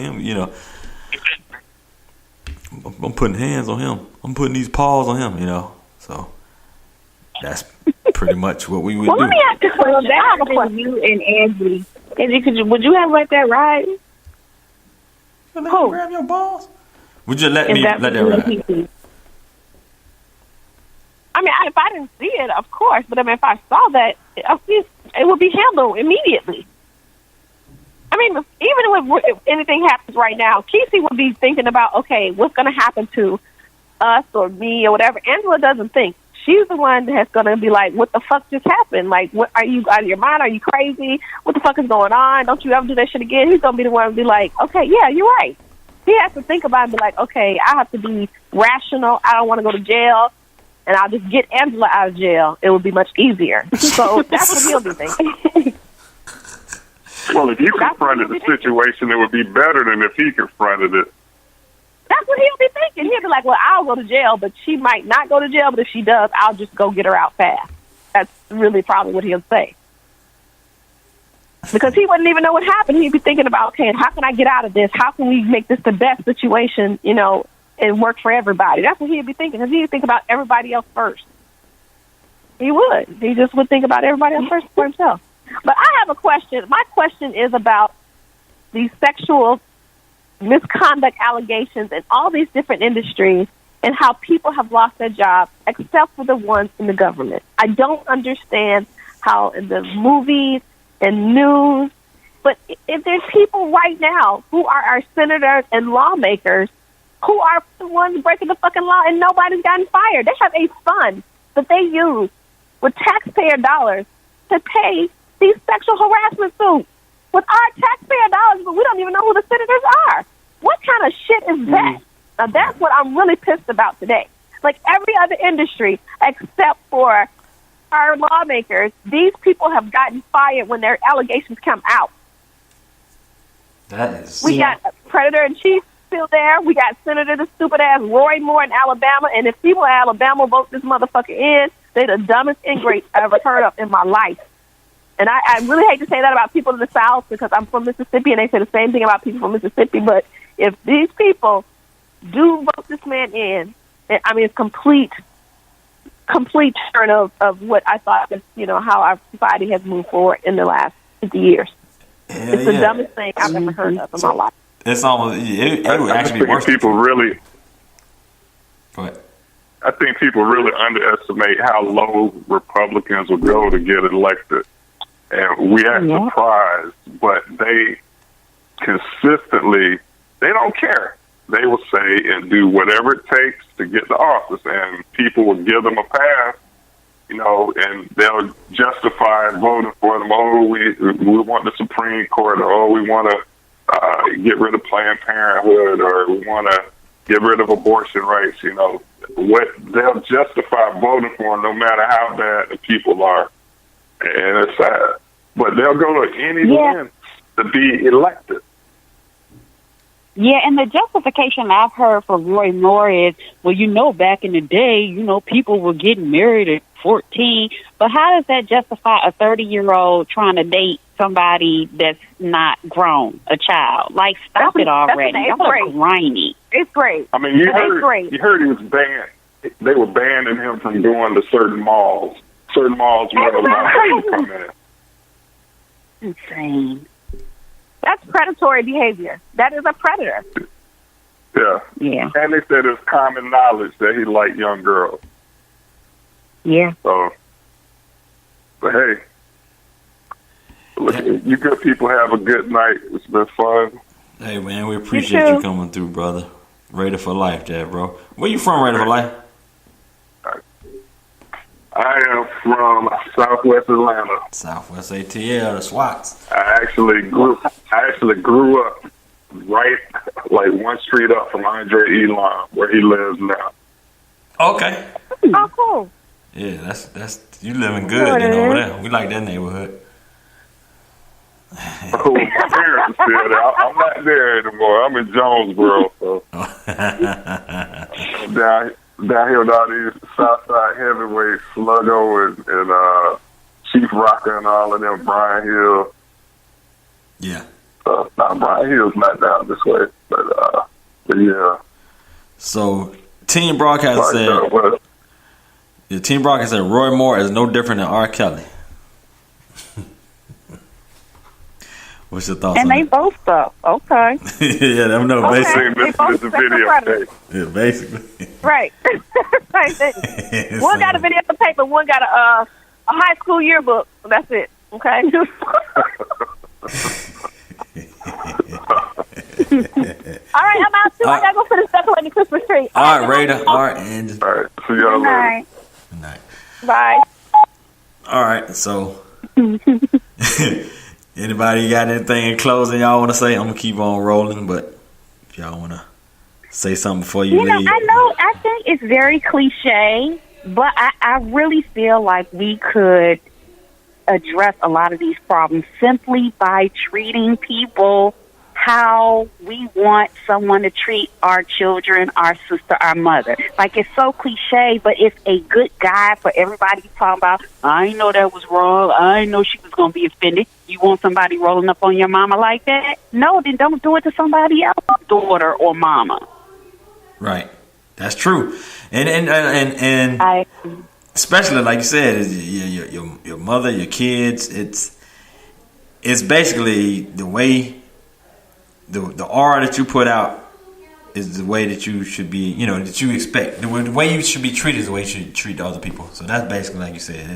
him, I'm putting hands on him. I'm putting these paws on him, So that's pretty much what we would do. Let me ask you a question. I have a question. You and Angie. Angie, would you have let that ride? Let me grab your balls? Would you let that ride? I mean, if I didn't see it, of course. But I mean, if I saw that, it would be handled immediately. I mean, even if anything happens right now, Kesey would be thinking about, okay, what's going to happen to us or me or whatever. Angela doesn't think. She's the one that's going to be like, what the fuck just happened? Like, what, are you out of your mind? Are you crazy? What the fuck is going on? Don't you ever do that shit again? He's going to be the one to be like, okay, yeah, you're right. He has to think about it and be like, okay, I have to be rational. I don't want to go to jail. And I'll just get Angela out of jail. It would be much easier. So that's what he'll be thinking. Well, if you confronted the situation, it would be better than if he confronted it. That's what he'll be thinking. He'll be like, well, I'll go to jail, but she might not go to jail. But if she does, I'll just go get her out fast. That's really probably what he'll say. Because he wouldn't even know what happened. He'd be thinking about, okay, how can I get out of this? How can we make this the best situation, and work for everybody? That's what he'd be thinking. Because he'd think about everybody else first. He would. He just would think about everybody else first for himself. But I have a question. My question is about these sexual misconduct allegations in all these different industries and how people have lost their jobs except for the ones in the government. I don't understand how in the movies and news, but if there's people right now who are our senators and lawmakers who are the ones breaking the fucking law and nobody's gotten fired. They have a fund that they use with taxpayer dollars to pay these sexual harassment suits with our taxpayer dollars, but we don't even know who the senators are. What kind of shit is that? Now, that's what I'm really pissed about today. Like every other industry except for our lawmakers, these people have gotten fired when their allegations come out. We got Predator and Chief still there. We got Senator the stupid-ass Roy Moore in Alabama, and if people in Alabama vote this motherfucker in, they're the dumbest ingrates I've ever heard of in my life. And I really hate to say that about people in the South because I'm from Mississippi and they say the same thing about people from Mississippi. But if these people do vote this man in, I mean, it's complete turn of what I thought is, how our society has moved forward in the last 50 years. It's the dumbest thing I've ever heard of in my life. It's almost, it would actually be worse. People really, go ahead. I think people really underestimate how low Republicans will go to get elected. And we act surprised, but they consistently, they don't care. They will say and do whatever it takes to get to office, and people will give them a pass, and they'll justify voting for them. Oh, we want the Supreme Court, or oh, we want to get rid of Planned Parenthood, or we want to get rid of abortion rights. What they'll justify voting for them, no matter how bad the people are. And it's sad. But they'll go to any length to be elected. Yeah, and the justification I've heard for Roy Moore is, well, back in the day, people were getting married at 14. But how does that justify a 30-year-old trying to date somebody that's not grown, a child? Like, stop it already. That's grimy. It's great. I mean, you heard he was banned. They were banning him from going to certain malls. Certain malls where the law come in. Insane. That's predatory behavior. That is a predator. Yeah. And they said it's common knowledge that he liked young girls. Yeah. So, but hey, look, you good people have a good night. It's been fun. Hey, man, we appreciate you coming through, brother. Raider for life, Dad, bro. Where you from, Raider for life? I am from Southwest Atlanta. Southwest ATL, the SWATs. I actually grew up right like one street up from Andre Elon, where he lives now. Okay. Oh, cool. Yeah, that's you living good then over there. We like that neighborhood. Oh, my parents are still there. I'm not there anymore. I'm in Jonesboro, so down here with all these Southside heavyweights, Sluggo and Chief Rocker and all of them, Brian Hill. Yeah. Nah, Brian Hill's not down this way, but yeah. So, Team Broadcast said, the Team Broadcast said Roy Moore is no different than R. Kelly. What's your thoughts And on they both stuff. Okay. yeah, I know, Okay. basically. This is the video tape. Yeah, basically. Right. Right. One got a video paper, one got a high school yearbook. That's it. Okay. All right, I'm out too. I gotta go finish decorating the Christmas tree. All right, Raider. All right, and All right, see y'all later. good night. Bye. All right, so anybody got anything in closing y'all want to say? I'm gonna keep on rolling, but if y'all want to say something before you leave. I think it's very cliche, but I really feel like we could address a lot of these problems simply by treating people how we want someone to treat our children, our sister, our mother. Like, it's so cliche, but it's a good guide for everybody talking about, I know that was wrong. I know she was going to be offended. You want somebody rolling up on your mama like that? No, then don't do it to somebody else's daughter or mama. Right, that's true, and especially like you said, your mother, your kids. It's basically the way the aura that you put out is the way that you should be. You know, that you expect the way you should be treated is the way you should treat other people. So that's basically like you said.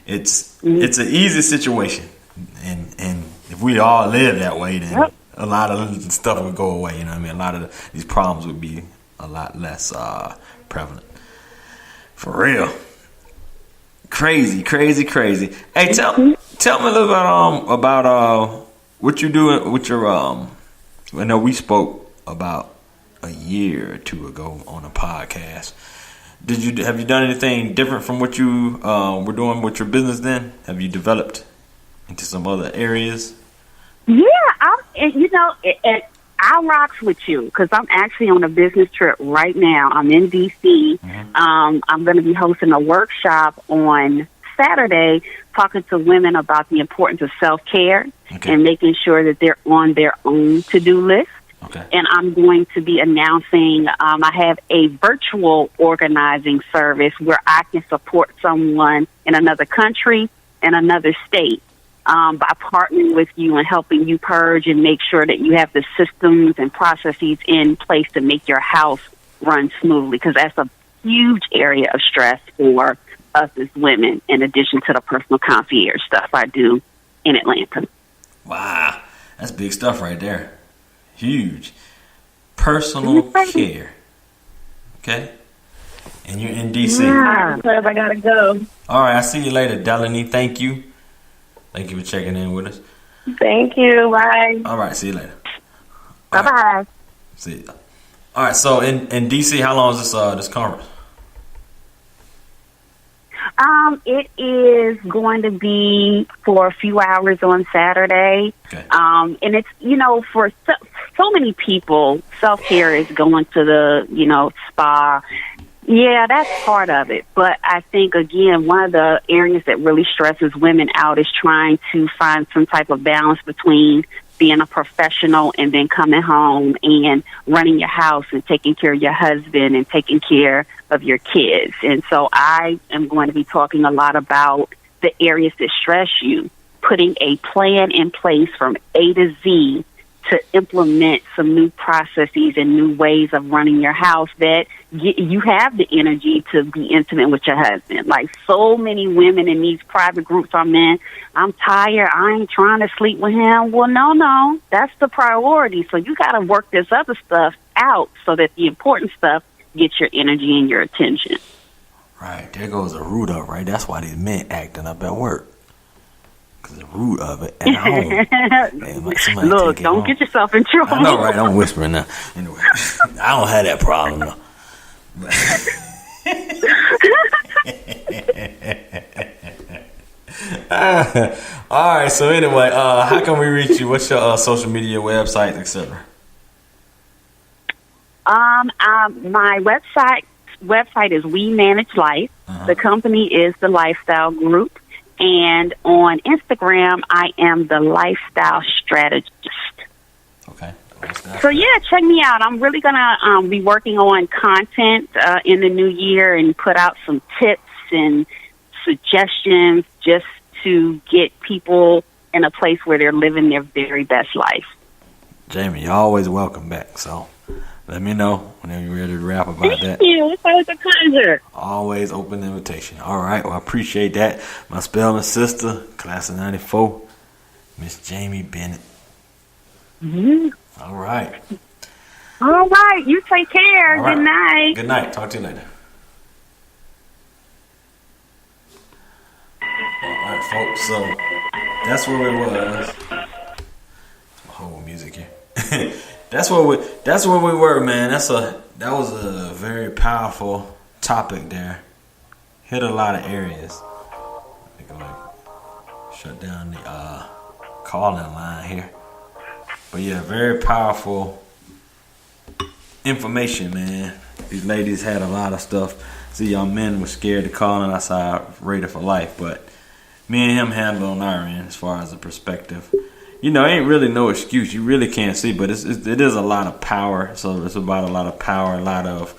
It's an easy situation, and if we all live that way, then a lot of stuff would go away. You know what I mean? A lot of these problems would be a lot less prevalent. For real. Crazy. Hey, tell me a little bit about what you doing with your I know we spoke about a year or two ago on a podcast. Have you done anything different from what you were doing with your business then? Have you developed into some other areas? Yeah, I rocks with you because I'm actually on a business trip right now. I'm in D.C. Mm-hmm. I'm going to be hosting a workshop on Saturday talking to women about the importance of self-care and making sure that they're on their own to-do list. Okay. And I'm going to be announcing I have a virtual organizing service where I can support someone in another country and another state. By partnering with you and helping you purge and make sure that you have the systems and processes in place to make your house run smoothly, because that's a huge area of stress for us as women, in addition to the personal concierge stuff I do in Atlanta. Wow, that's big stuff right there. Huge. Personal care. Okay? And you're in D.C. Yeah, I gotta go. All right, I'll see you later, Delaney. Thank you. Thank you for checking in with us. Thank you. Bye. All right. See you later. Bye-bye. Right. See you. All right. So in D.C., how long is this conference? It is going to be for a few hours on Saturday. Okay. And it's, for so many people, self-care is going to the, spa. Yeah, that's part of it. But I think, again, one of the areas that really stresses women out is trying to find some type of balance between being a professional and then coming home and running your house and taking care of your husband and taking care of your kids. And so I am going to be talking a lot about the areas that stress you, putting a plan in place from A to Z to implement some new processes and new ways of running your house that you have the energy to be intimate with your husband. Like so many women in these private groups I'm in, I'm tired, I ain't trying to sleep with him. Well, no, that's the priority. So you got to work this other stuff out so that the important stuff gets your energy and your attention. Right, there goes the root of it, right? That's why these men acting up at work. The root of it at home. Hey, look, don't get yourself in trouble. I know, right? I'm whispering now. Anyway, I don't have that problem though. All right. So anyway, how can we reach you? What's your social media, websites, etc.? My website is We Manage Life. The company is the Lifestyle Group. And on Instagram, I am the Lifestyle Strategist. Okay. So yeah, check me out. I'm really gonna be working on content in the new year and put out some tips and suggestions just to get people in a place where they're living their very best life. Jamie, you're always welcome back. So let me know whenever you're ready to rap about that. Thank you. It's always a pleasure. Always open invitation. All right. Well, I appreciate that. My spelling sister, class of 94, Miss Jamie Bennett. Mm-hmm. All right. All right. You take care. Right. Good night. Good night. Talk to you later. All right, folks. So that's where we was. My whole music here. That's where we were, man. That was a very powerful topic there. Hit a lot of areas. I think I shut down the calling line here. But yeah, very powerful information, man. These ladies had a lot of stuff. See, y'all men were scared to call in outside Raider for life, but me and him handled on our end as far as the perspective. You know, ain't really no excuse. You really can't see, but it is a lot of power. So it's about a lot of power, a lot of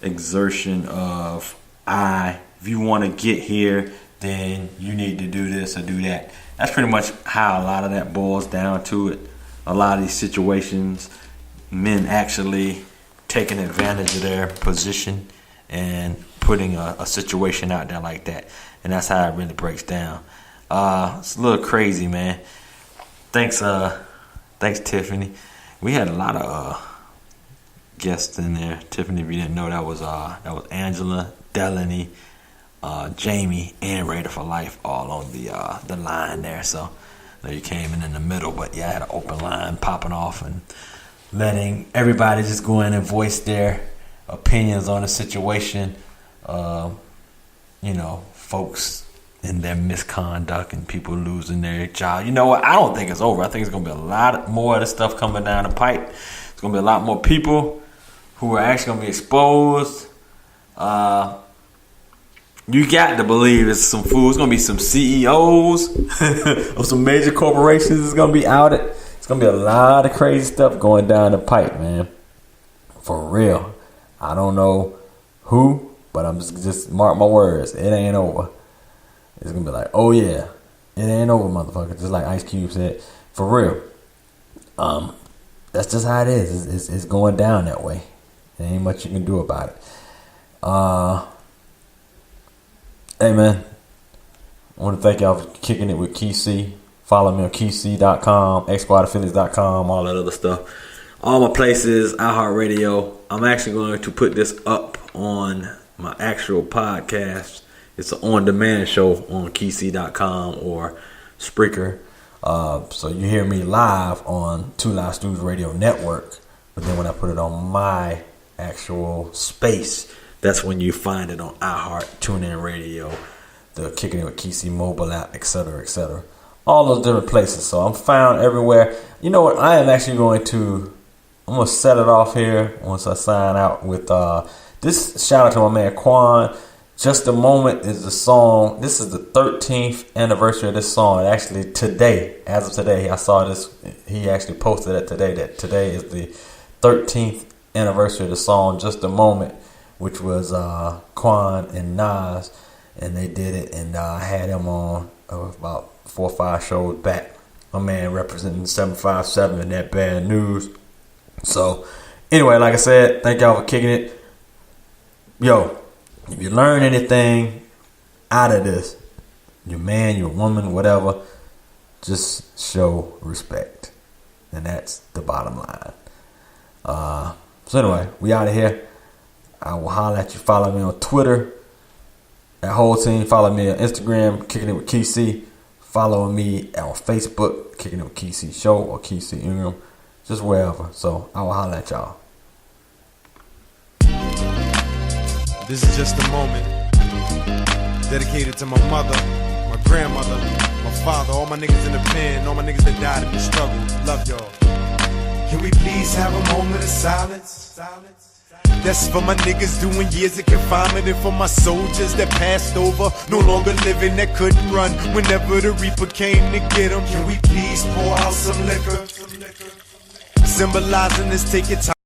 exertion of if you want to get here, then you need to do this or do that. That's pretty much how a lot of that boils down to it. A lot of these situations, men actually taking advantage of their position and putting a situation out there like that. And that's how it really breaks down. It's a little crazy, man. Thanks, Tiffany. We had a lot of guests in there. Tiffany, if you didn't know, that was Angela, Delaney, Jamie, and Raider for Life all on the line there. So you came in the middle, but yeah, I had an open line popping off and letting everybody just go in and voice their opinions on the situation. Folks in their misconduct and people losing their job. You know what? I don't think it's over. I think it's going to be a lot more of this stuff coming down the pipe. It's going to be a lot more people who are actually going to be exposed. You got to believe it's some fools. It's going to be some CEOs of some major corporations that's going to be outed. It's going to be a lot of crazy stuff going down the pipe, man. For real. I don't know who, but I'm just mark my words. It ain't over. It's going to be like, oh yeah, it ain't over, motherfucker. Just like Ice Cube said. For real. That's just how it is. It's going down that way. There ain't much you can do about it. Hey, man. I want to thank y'all for kicking it with Key C. Follow me on keyc.com, xsquadaffiliates.com, all that other stuff. All my places, iHeartRadio. I'm actually going to put this up on my actual podcast. It's an on-demand show on keyc.com or Spreaker. So you hear me live on Two Live Studios Radio Network. But then when I put it on my actual space, that's when you find it on iHeart, TuneIn Radio, the Kicking It with Key mobile app, etc., etc. All those different places. So I'm found everywhere. You know what? I'm going to set it off here once I sign out with this. Shout out to my man Quan. Just a Moment is the song. This is the 13th anniversary of this song. Actually, today, as of today, I saw this. He actually posted it today that today is the 13th anniversary of the song Just a Moment, which was Quan and Nas, and they did it, and I had him on about 4 or 5 shows back. My man representing 757 and That Bad News. So, anyway, like I said, thank y'all for kicking it. Yo, if you learn anything out of this, your man, your woman, whatever, just show respect. And that's the bottom line. So anyway, we out of here. I will holler at you. Follow me on Twitter. That whole team. Follow me on Instagram, Kicking It with Key C. Follow me on Facebook, Kicking It with Key C Show or Key C Ingram. Just wherever. So I will holler at y'all. This is just a moment dedicated to my mother, my grandmother, my father, all my niggas in the pen, all my niggas that died in the struggle. Love y'all. Can we please have a moment of silence? That's for my niggas doing years of confinement, and for my soldiers that passed over, no longer living, that couldn't run whenever the Reaper came to get them. Can we please pour out some liquor? Symbolizing this, take your time.